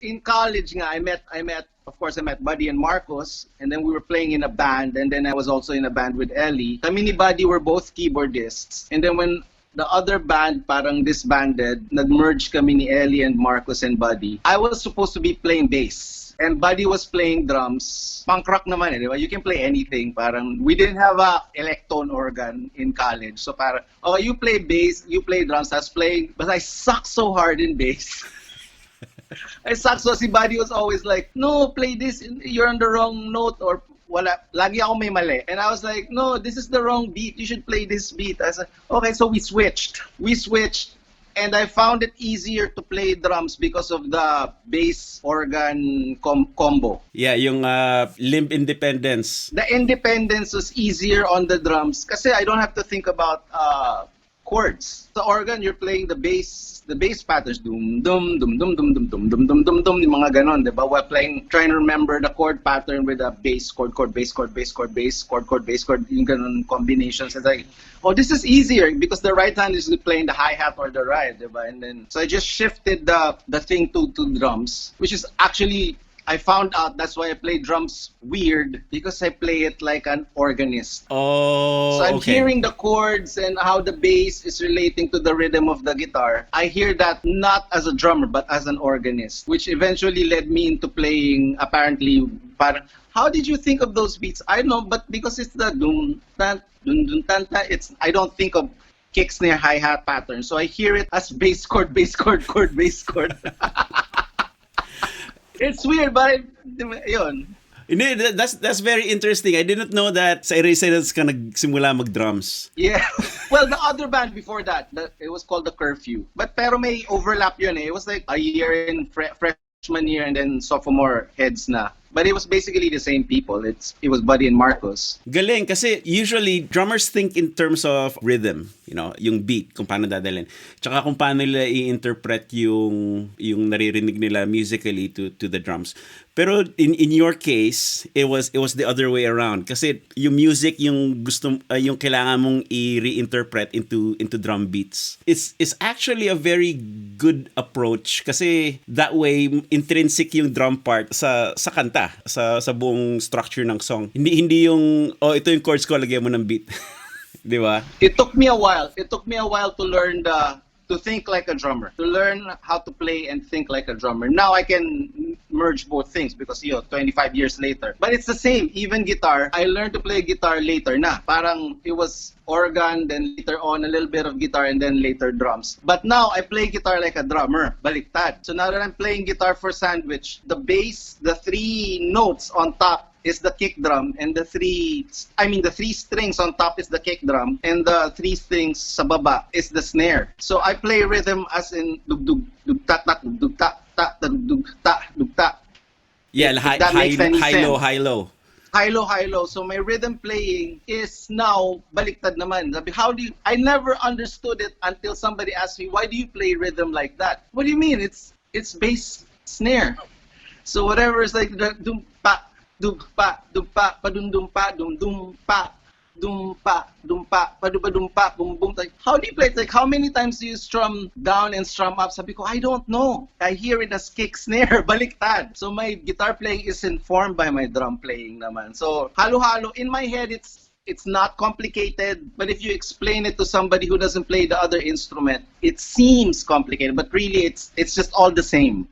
in college nga, of course, I met Buddy and Marcos, and then we were playing in a band, and then I was also in a band with Ellie. Kami ni Buddy were both keyboardists, and then when the other band parang disbanded, nag-merge kami ni Ellie and Marcos and Buddy. I was supposed to be playing bass, and Buddy was playing drums. Punk rock naman di ba? You can play anything. Parang we didn't have a electone organ in college, so parang you play bass, you play drums. I was playing, but I suck so hard in bass. I suck. So si Buddy was always like, no, play this, you're on the wrong note, or wala, lagi ako may mali. And I was like, no, this is the wrong beat, you should play this beat. I said, okay, so we switched, and I found it easier to play drums because of the bass organ combo. Yeah, yung limb independence. The independence was easier on the drums kasi I don't have to think about chords. The organ, you're playing the bass patterns, dum dum dum dum dum dum dum dum dum dum dum, yung mga ganon, diba? While trying to remember the chord pattern with a bass chord, bass chord, bass chord, bass chord, bass chord, yung ganon combinations. It's like, oh, this is easier because the right hand is playing the hi-hat or the ride, diba? And then so I just shifted the thing to drums, which is actually, I found out that's why I play drums weird, because I play it like an organist. Oh, so I'm okay. hearing the chords and how the bass is relating to the rhythm of the guitar. I hear that not as a drummer, but as an organist, which eventually led me into playing, apparently, how did you think of those beats? I don't know, but because it's the dum tan dum dum tan tan, I don't think of kick, snare, hi-hat pattern. So I hear it as bass chord, bass chord, bass chord. It's weird, but yun. That's very interesting. I didn't know that sa Erasers ka nagsimula mag-drums. Yeah. Well, the other band before that, it was called The Curfew. But pero may overlap yun eh. It was like a year in freshman year and then sophomore heads na. But it was basically the same people. It was Buddy and Marcos. Galing kasi usually drummers think in terms of rhythm, yung beat, kung paano dadalhin. Tsaka kung paano nila i-interpret yung naririnig nila musically to the drums. Pero in your case, it was the other way around kasi yung music yung yung kailangan mong i-reinterpret into drum beats. It's actually a very good approach kasi that way intrinsic yung drum part sa kanta, sa buong structure ng song. Hindi yung ito yung chords ko, lagyan mo ng beat. Di ba? It took me a while to learn to think like a drummer, to learn how to play and think like a drummer. Now I can merge both things because 25 years later. But it's the same, even guitar. I learned to play guitar later na. Parang it was organ, then later on a little bit of guitar, and then later drums. But now I play guitar like a drummer, baliktad. So now that I'm playing guitar for Sandwich, the bass, the 3 notes on top is the kick drum, and the 3 strings on top is the kick drum, and the 3 strings sa baba is the snare. So I play rhythm as in dug dug dug ta ta dug ta ta dug ta dug ta. Yeah, high low. High-low. So my rhythm playing is now baliktad naman. I never understood it until somebody asked me, why do you play rhythm like that? What do you mean? It's bass snare. So whatever is like dum pa dum pa pa dum dum pa dum dum pa pa duba dum pa boom boom. Like, how do you play it? Like, how many times do you strum down and strum up? Sabi ko, I don't know. I hear it as kick, snare, baliktad. So my guitar playing is informed by my drum playing naman. So halo-halo. In my head, it's not complicated, but if you explain it to somebody who doesn't play the other instrument, it seems complicated, but really it's just all the same.